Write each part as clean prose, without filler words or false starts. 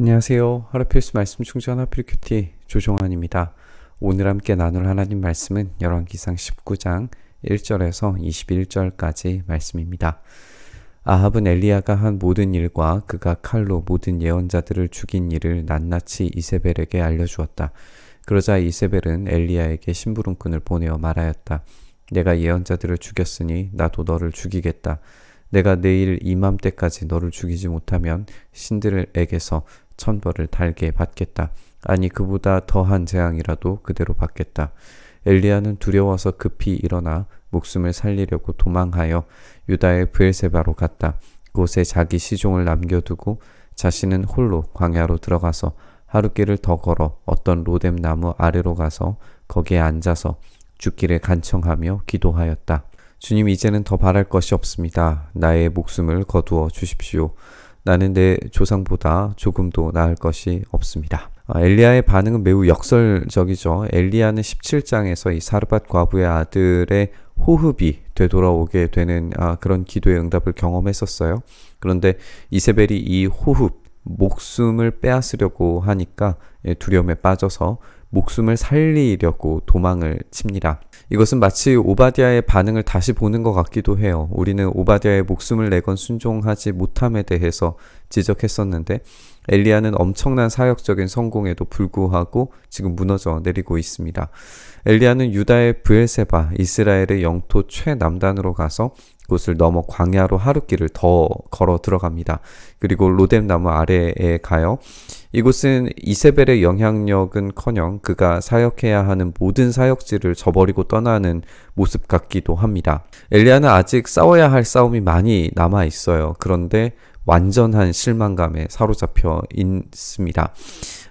안녕하세요. 하루필수 말씀 충전 하필큐티 조종환입니다. 오늘 함께 나눌 하나님 말씀은 열왕기상 19장 1절에서 21절까지 말씀입니다. 아합은 엘리야가 한 모든 일과 그가 칼로 모든 예언자들을 죽인 일을 낱낱이 이세벨에게 알려주었다. 그러자 이세벨은 엘리야에게 심부름꾼을 보내어 말하였다. 내가 예언자들을 죽였으니 나도 너를 죽이겠다. 내가 내일 이맘때까지 너를 죽이지 못하면 신들에게서 천벌을 달게 받겠다. 아니 그보다 더한 재앙이라도 그대로 받겠다. 엘리야는 두려워서 급히 일어나 목숨을 살리려고 도망하여 유다의 브엘세바로 갔다. 그곳에 자기 시종을 남겨두고 자신은 홀로 광야로 들어가서 하루길을 더 걸어 어떤 로뎀 나무 아래로 가서 거기에 앉아서 죽기를 간청하며 기도하였다. 주님, 이제는 더 바랄 것이 없습니다. 나의 목숨을 거두어 주십시오. 나는 내 조상보다 조금도 나을 것이 없습니다. 엘리야의 반응은 매우 역설적이죠. 엘리야는 17장에서 이 사르밧 과부의 아들의 호흡이 되돌아오게 되는 그런 기도의 응답을 경험했었어요. 그런데 이세벨이 이 호흡, 목숨을 빼앗으려고 하니까 두려움에 빠져서 목숨을 살리려고 도망을 칩니다. 이것은 마치 오바댜의 반응을 다시 보는 것 같기도 해요. 우리는 오바댜의 목숨을 내건 순종하지 못함에 대해서 지적했었는데 엘리야는 엄청난 사역적인 성공에도 불구하고 지금 무너져 내리고 있습니다. 엘리야는 유다의 브엘세바, 이스라엘의 영토 최남단으로 가서 그곳을 넘어 광야로 하루길을 더 걸어 들어갑니다. 그리고 로뎀 나무 아래에 가요. 이곳은 이세벨의 영향력은커녕 그가 사역해야 하는 모든 사역지를 저버리고 떠나는 모습 같기도 합니다. 엘리야는 아직 싸워야 할 싸움이 많이 남아 있어요. 그런데 완전한 실망감에 사로잡혀 있습니다.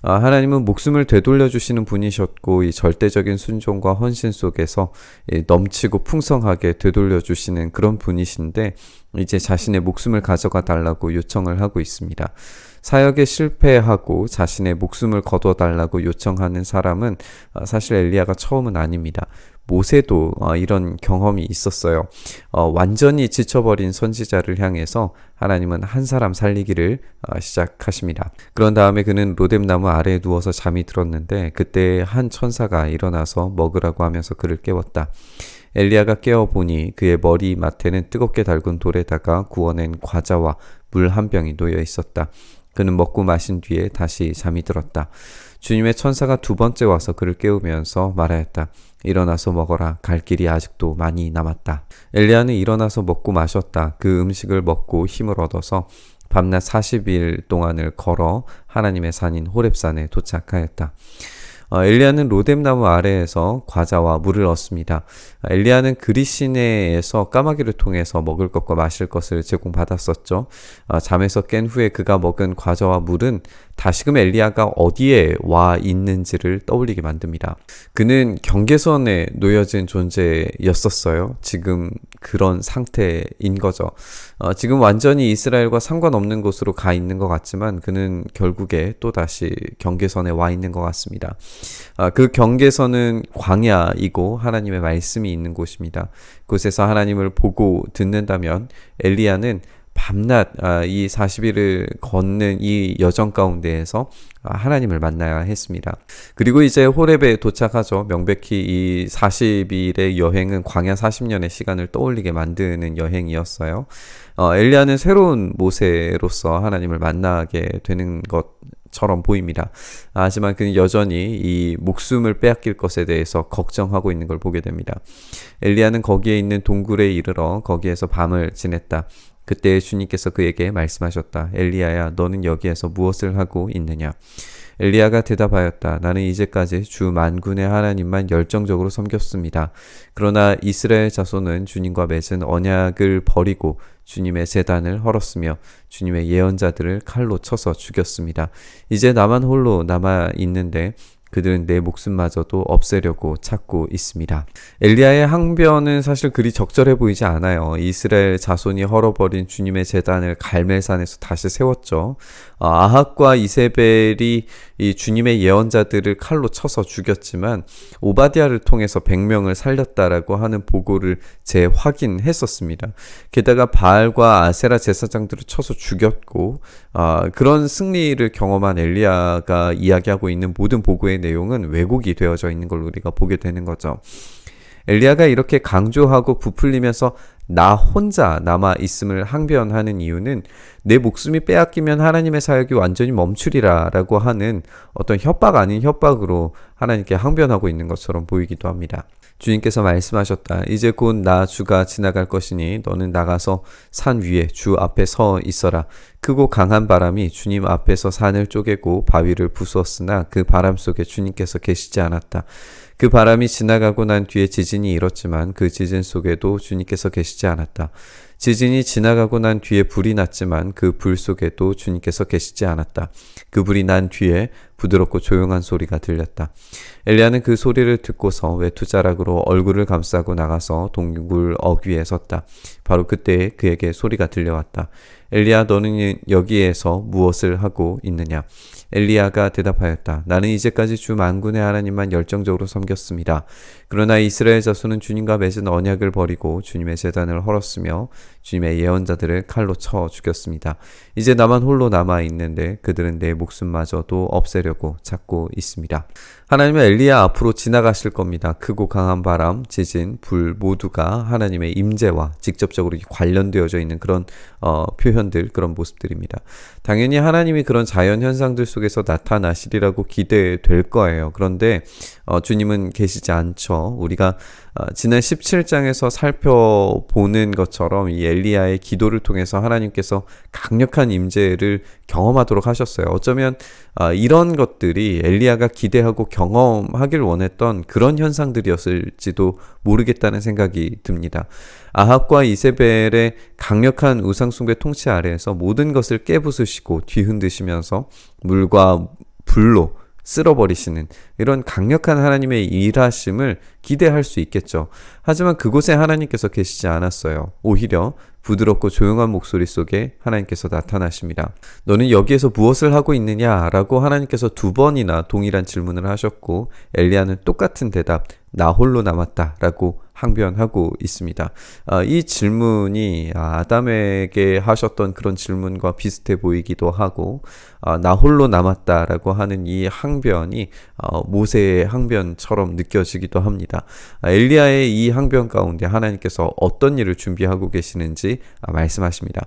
하나님은 목숨을 되돌려 주시는 분이셨고 이 절대적인 순종과 헌신 속에서 넘치고 풍성하게 되돌려 주시는 그런 분이신데 이제 자신의 목숨을 가져가 달라고 요청을 하고 있습니다. 사역에 실패하고 자신의 목숨을 거둬 달라고 요청하는 사람은 사실 엘리야가 처음은 아닙니다. 모세도 이런 경험이 있었어요. 완전히 지쳐버린 선지자를 향해서 하나님은 한 사람 살리기를 시작하십니다. 그런 다음에 그는 로뎀 나무 아래에 누워서 잠이 들었는데 그때 한 천사가 일어나서 먹으라고 하면서 그를 깨웠다. 엘리야가 깨어보니 그의 머리맡에는 뜨겁게 달군 돌에다가 구워낸 과자와 물 한 병이 놓여 있었다. 그는 먹고 마신 뒤에 다시 잠이 들었다. 주님의 천사가 두 번째 와서 그를 깨우면서 말하였다. 일어나서 먹어라. 갈 길이 아직도 많이 남았다. 엘리야는 일어나서 먹고 마셨다. 그 음식을 먹고 힘을 얻어서 밤낮 40일 동안을 걸어 하나님의 산인 호렙산에 도착하였다. 엘리야는 로뎀 나무 아래에서 과자와 물을 얻습니다. 엘리야는 그리시네에서 까마귀를 통해서 먹을 것과 마실 것을 제공받았었죠. 잠에서 깬 후에 그가 먹은 과자와 물은 다시금 엘리야가 어디에 와 있는지를 떠올리게 만듭니다. 그는 경계선에 놓여진 존재였었어요. 지금 그런 상태인 거죠. 지금 완전히 이스라엘과 상관없는 곳으로 가 있는 것 같지만 그는 결국에 또다시 경계선에 와 있는 것 같습니다. 그 경계선은 광야이고 하나님의 말씀이 있는 곳입니다. 그곳에서 하나님을 보고 듣는다면 엘리야는 밤낮 이 40일을 걷는 이 여정 가운데에서 하나님을 만나야 했습니다. 그리고 이제 호렙에 도착하죠. 명백히 이 40일의 여행은 광야 40년의 시간을 떠올리게 만드는 여행이었어요. 엘리야는 새로운 모세로서 하나님을 만나게 되는 것처럼 보입니다. 하지만 그는 여전히 이 목숨을 빼앗길 것에 대해서 걱정하고 있는 걸 보게 됩니다. 엘리야는 거기에 있는 동굴에 이르러 거기에서 밤을 지냈다. 그때 주님께서 그에게 말씀하셨다. 엘리야야, 너는 여기에서 무엇을 하고 있느냐? 엘리야가 대답하였다. 나는 이제까지 주 만군의 하나님만 열정적으로 섬겼습니다. 그러나 이스라엘 자손은 주님과 맺은 언약을 버리고 주님의 제단을 헐었으며 주님의 예언자들을 칼로 쳐서 죽였습니다. 이제 나만 홀로 남아 있는데 그들은 내 목숨마저도 없애려고 찾고 있습니다. 엘리야의 항변은 사실 그리 적절해 보이지 않아요. 이스라엘 자손이 헐어버린 주님의 제단을 갈멜산에서 다시 세웠죠. 아합과 이세벨이 이 주님의 예언자들을 칼로 쳐서 죽였지만 오바댜를 통해서 100명을 살렸다라고 하는 보고를 재확인했었습니다. 게다가 바알과 아세라 제사장들을 쳐서 죽였고 그런 승리를 경험한 엘리야가 이야기하고 있는 모든 보고의 내용은 왜곡이 되어져 있는 걸 우리가 보게 되는 거죠. 엘리야가 이렇게 강조하고 부풀리면서 나 혼자 남아 있음을 항변하는 이유는 내 목숨이 빼앗기면 하나님의 사역이 완전히 멈추리라 라고 하는 어떤 협박 아닌 협박으로 하나님께 항변하고 있는 것처럼 보이기도 합니다. 주님께서 말씀하셨다. 이제 곧 나 주가 지나갈 것이니 너는 나가서 산 위에 주 앞에 서 있어라. 크고 강한 바람이 주님 앞에서 산을 쪼개고 바위를 부수었으나 그 바람 속에 주님께서 계시지 않았다. 그 바람이 지나가고 난 뒤에 지진이 일었지만 그 지진 속에도 주님께서 계시지 않았다. 지진이 지나가고 난 뒤에 불이 났지만 그 불 속에도 주님께서 계시지 않았다. 그 불이 난 뒤에 부드럽고 조용한 소리가 들렸다. 엘리야는 그 소리를 듣고서 외투자락으로 얼굴을 감싸고 나가서 동굴 어귀에 섰다. 바로 그때 그에게 소리가 들려왔다. 엘리야, 너는 여기에서 무엇을 하고 있느냐? 엘리야가 대답하였다. 나는 이제까지 주 만군의 하나님만 열정적으로 섬겼습니다. 그러나 이스라엘 자손은 주님과 맺은 언약을 버리고 주님의 제단을 헐었으며 주님의 예언자들을 칼로 쳐 죽였습니다. 이제 나만 홀로 남아 있는데 그들은 내 목숨마저도 없애려고 찾고 있습니다. 하나님은 엘리야 앞으로 지나가실 겁니다. 크고 강한 바람, 지진, 불 모두가 하나님의 임재와 직접적으로 관련되어져 있는 그런 표현들, 그런 모습들입니다. 당연히 하나님이 그런 자연 현상들 속에서 나타나시리라고 기대될 거예요. 그런데 주님은 계시지 않죠. 우리가 지난 17장에서 살펴보는 것처럼 이 엘리야의 기도를 통해서 하나님께서 강력한 임재를 경험하도록 하셨어요. 어쩌면 이런 것들이 엘리야가 기대하고 경험하길 원했던 그런 현상들이었을지도 모르겠다는 생각이 듭니다. 아합과 이세벨의 강력한 우상숭배 통치 아래에서 모든 것을 깨부수시고 뒤흔드시면서 물과 불로 쓸어버리시는 이런 강력한 하나님의 일하심을 기대할 수 있겠죠. 하지만 그곳에 하나님께서 계시지 않았어요. 오히려 부드럽고 조용한 목소리 속에 하나님께서 나타나십니다. 너는 여기에서 무엇을 하고 있느냐라고 하나님께서 2번이나 동일한 질문을 하셨고 엘리야는 똑같은 대답, 나 홀로 남았다라고 항변하고 있습니다. 이 질문이 아담에게 하셨던 그런 질문과 비슷해 보이기도 하고 나 홀로 남았다라고 하는 이 항변이 모세의 항변처럼 느껴지기도 합니다. 엘리야의 이 항변 가운데 하나님께서 어떤 일을 준비하고 계시는지 말씀하십니다.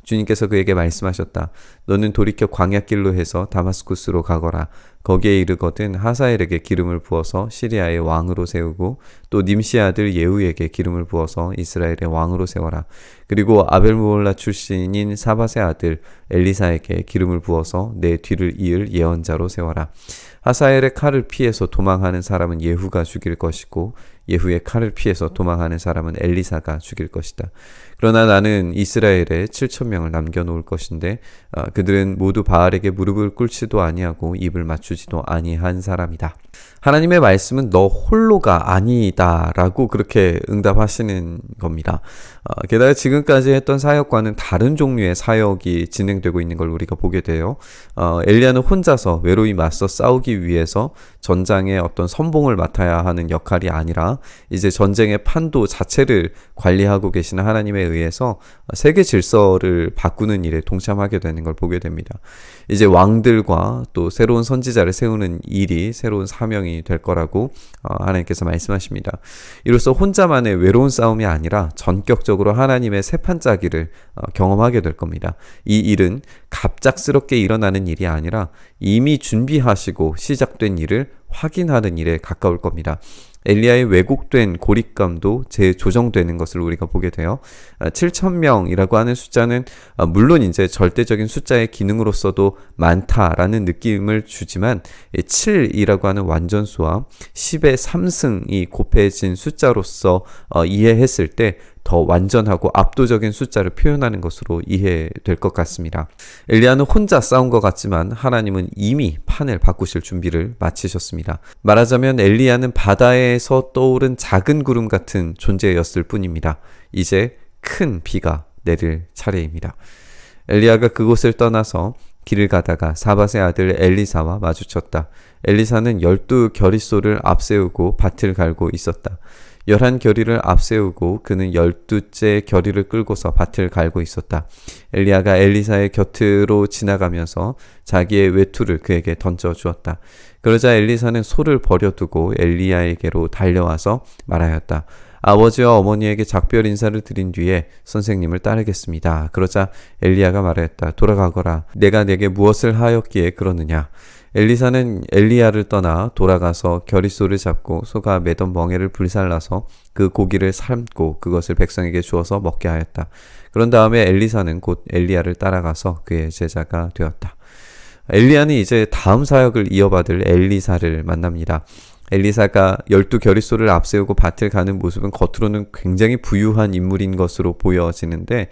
주님께서 그에게 말씀하셨다. 너는 돌이켜 광야길로 해서 다마스쿠스로 가거라. 거기에 이르거든 하사엘에게 기름을 부어서 시리아의 왕으로 세우고 또 님시 아들 예후에게 기름을 부어서 이스라엘의 왕으로 세워라. 그리고 아벨무올라 출신인 사밧의 아들 엘리사에게 기름을 부어서 내 뒤를 이을 예언자로 세워라. 하사엘의 칼을 피해서 도망하는 사람은 예후가 죽일 것이고 예후의 칼을 피해서 도망하는 사람은 엘리사가 죽일 것이다. 그러나 나는 이스라엘에 7,000명을 남겨놓을 것인데 그들은 모두 바알에게 무릎을 꿇지도 아니하고 입을 맞추지도 아니한 사람이다. 하나님의 말씀은 너 홀로가 아니다 라고 그렇게 응답하시는 겁니다. 게다가 지금까지 했던 사역과는 다른 종류의 사역이 진행되고 있는 걸 우리가 보게 돼요. 엘리야는 혼자서 외로이 맞서 싸우기 위해서 전장의 어떤 선봉을 맡아야 하는 역할이 아니라 이제 전쟁의 판도 자체를 관리하고 계시는 하나님에 의해서 세계 질서를 바꾸는 일에 동참하게 되는 걸 보게 됩니다. 이제 왕들과 또 새로운 선지자를 세우는 일이 새로운 사명이 될 거라고 하나님께서 말씀하십니다. 이로써 혼자만의 외로운 싸움이 아니라 전격적으로 하나님의 세판짜기를 경험하게 될 겁니다. 이 일은 갑작스럽게 일어나는 일이 아니라 이미 준비하시고 시작된 일을 확인하는 일에 가까울 겁니다. 엘리야의 왜곡된 고립감도 재조정되는 것을 우리가 보게 돼요. 7,000명이라고 하는 숫자는 물론 이제 절대적인 숫자의 기능으로서도 많다라는 느낌을 주지만 7이라고 하는 완전수와 10의 3승이 곱해진 숫자로서 이해했을 때 더 완전하고 압도적인 숫자를 표현하는 것으로 이해될 것 같습니다. 엘리야는 혼자 싸운 것 같지만 하나님은 이미 판을 바꾸실 준비를 마치셨습니다. 말하자면 엘리야는 바다에서 떠오른 작은 구름 같은 존재였을 뿐입니다. 이제 큰 비가 내릴 차례입니다. 엘리야가 그곳을 떠나서 길을 가다가 사밧의 아들 엘리사와 마주쳤다. 엘리사는 12겨릿소를 앞세우고 밭을 갈고 있었다. 11겨리를 앞세우고 그는 12째 겨리를 끌고서 밭을 갈고 있었다. 엘리야가 엘리사의 곁으로 지나가면서 자기의 외투를 그에게 던져주었다. 그러자 엘리사는 소를 버려두고 엘리야에게로 달려와서 말하였다. 아버지와 어머니에게 작별 인사를 드린 뒤에 선생님을 따르겠습니다. 그러자 엘리야가 말하였다. 돌아가거라. 내가 내게 무엇을 하였기에 그러느냐. 엘리사는 엘리야를 떠나 돌아가서 겨릿소를 잡고 소가 매던 멍에를 불살라서 그 고기를 삶고 그것을 백성에게 주어서 먹게 하였다. 그런 다음에 엘리사는 곧 엘리야를 따라가서 그의 제자가 되었다. 엘리야는 이제 다음 사역을 이어받을 엘리사를 만납니다. 엘리사가 12겨릿소를 앞세우고 밭을 가는 모습은 겉으로는 굉장히 부유한 인물인 것으로 보여지는데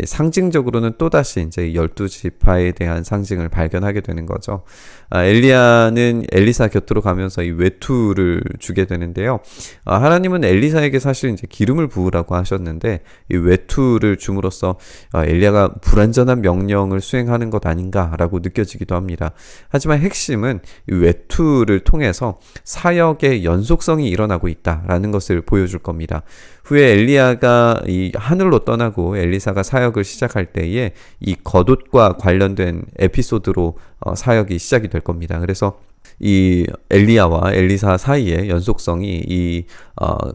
상징적으로는 또다시 이제 12지파에 대한 상징을 발견하게 되는 거죠. 엘리야는 엘리사 곁으로 가면서 이 외투를 주게 되는데요. 하나님은 엘리사에게 사실 이제 기름을 부으라고 하셨는데 이 외투를 줌으로써 엘리야가 불완전한 명령을 수행하는 것 아닌가라고 느껴지기도 합니다. 하지만 핵심은 이 외투를 통해서 사역의 연속성이 일어나고 있다라는 것을 보여줄 겁니다. 후에 엘리야가 이 하늘로 떠나고 엘리사가 사역을 시작할 때에 이 겉옷과 관련된 에피소드로 사역이 시작이 될 겁니다. 그래서 이 엘리야와 엘리사 사이의 연속성이 이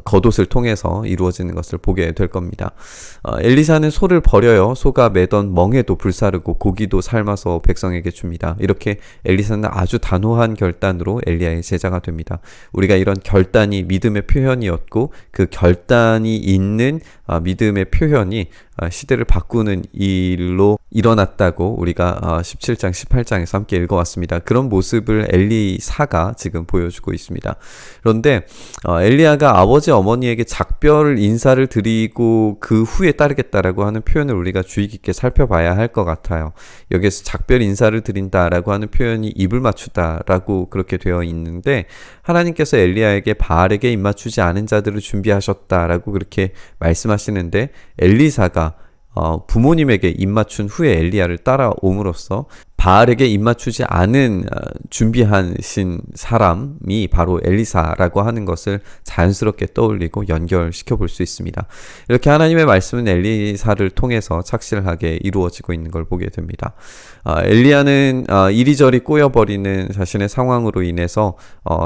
겉옷을 통해서 이루어지는 것을 보게 될 겁니다. 엘리사는 소를 버려요. 소가 매던 멍에도 불사르고 고기도 삶아서 백성에게 줍니다. 이렇게 엘리사는 아주 단호한 결단으로 엘리야의 제자가 됩니다. 우리가 이런 결단이 믿음의 표현이었고 그 결단이 있는 믿음의 표현이 시대를 바꾸는 일로 일어났다고 우리가 17장, 18장에서 함께 읽어왔습니다. 그런 모습을 엘리사가 지금 보여주고 있습니다. 그런데 엘리야가 아버지 어머니에게 작별 인사를 드리고 그 후에 따르겠다라고 하는 표현을 우리가 주의 깊게 살펴봐야 할 것 같아요. 여기에서 작별 인사를 드린다라고 하는 표현이 입을 맞추다라고 그렇게 되어 있는데 하나님께서 엘리야에게 바알에게 입맞추지 않은 자들을 준비하셨다라고 그렇게 말씀하시는데 엘리사가 부모님에게 입맞춘 후에 엘리야를 따라옴으로써 바알에게 입맞추지 않은 준비하신 사람이 바로 엘리사라고 하는 것을 자연스럽게 떠올리고 연결시켜 볼 수 있습니다. 이렇게 하나님의 말씀은 엘리사를 통해서 착실하게 이루어지고 있는 걸 보게 됩니다. 엘리야는 이리저리 꼬여버리는 자신의 상황으로 인해서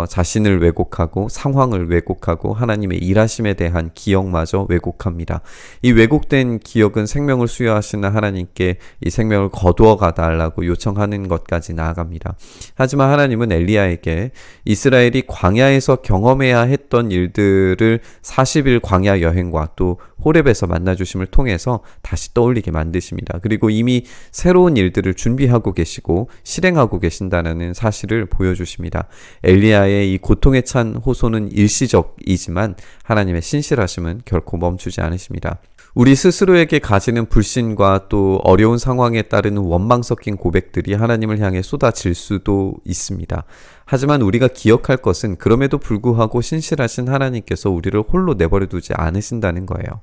자신을 왜곡하고 상황을 왜곡하고 하나님의 일하심에 대한 기억마저 왜곡합니다. 이 왜곡된 기억은 생명을 수여하시는 하나님께 이 생명을 거두어 가달라고 요청하는 것까지 나아갑니다. 하지만 하나님은 엘리야에게 이스라엘이 광야에서 경험해야 했던 일들을 40일 광야 여행과 또 호렙에서 만나주심을 통해서 다시 떠올리게 만드십니다. 그리고 이미 새로운 일들을 준비하고 계시고 실행하고 계신다는 사실을 보여주십니다. 엘리야의 이 고통에 찬 호소는 일시적이지만 하나님의 신실하심은 결코 멈추지 않으십니다. 우리 스스로에게 가지는 불신과 또 어려운 상황에 따르는 원망 섞인 고백들이 하나님을 향해 쏟아질 수도 있습니다. 하지만 우리가 기억할 것은 그럼에도 불구하고 신실하신 하나님께서 우리를 홀로 내버려 두지 않으신다는 거예요.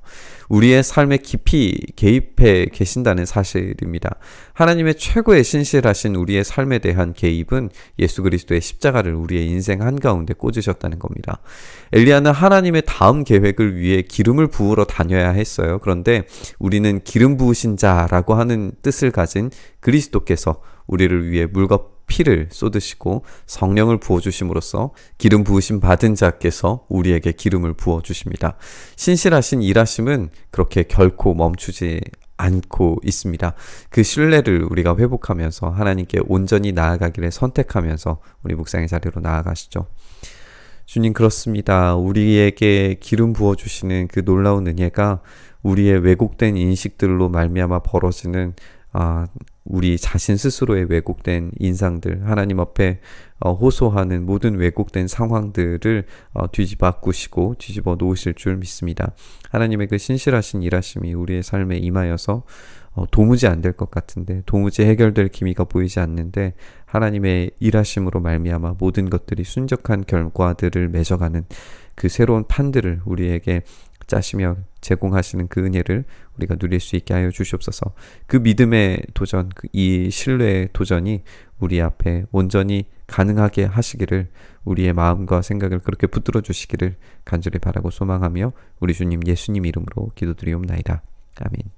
우리의 삶에 깊이 개입해 계신다는 사실입니다. 하나님의 최고의 신실하신 우리의 삶에 대한 개입은 예수 그리스도의 십자가를 우리의 인생 한가운데 꽂으셨다는 겁니다. 엘리야는 하나님의 다음 계획을 위해 기름을 부으러 다녀야 했어요. 그런데 우리는 기름 부으신 자라고 하는 뜻을 가진 그리스도께서 우리를 위해 물과 피를 쏟으시고 성령을 부어주심으로써 기름 부으심 받은 자께서 우리에게 기름을 부어주십니다. 신실하신 일하심은 그렇게 결코 멈추지 않고 있습니다. 그 신뢰를 우리가 회복하면서 하나님께 온전히 나아가기를 선택하면서 우리 묵상의 자리로 나아가시죠. 주님, 그렇습니다. 우리에게 기름 부어주시는 그 놀라운 은혜가 우리의 왜곡된 인식들로 말미암아 벌어지는 우리 자신 스스로의 왜곡된 인상들, 하나님 앞에 호소하는 모든 왜곡된 상황들을 뒤집어 놓으실 줄 믿습니다. 하나님의 그 신실하신 일하심이 우리의 삶에 임하여서 도무지 안 될 것 같은데, 도무지 해결될 기미가 보이지 않는데, 하나님의 일하심으로 말미암아 모든 것들이 순적한 결과들을 맺어가는 그 새로운 판들을 우리에게 짜시며 제공하시는 그 은혜를 우리가 누릴 수 있게 하여 주시옵소서. 그 믿음의 도전, 이 신뢰의 도전이 우리 앞에 온전히 가능하게 하시기를, 우리의 마음과 생각을 그렇게 붙들어 주시기를 간절히 바라고 소망하며 우리 주님 예수님 이름으로 기도드리옵나이다. 아멘.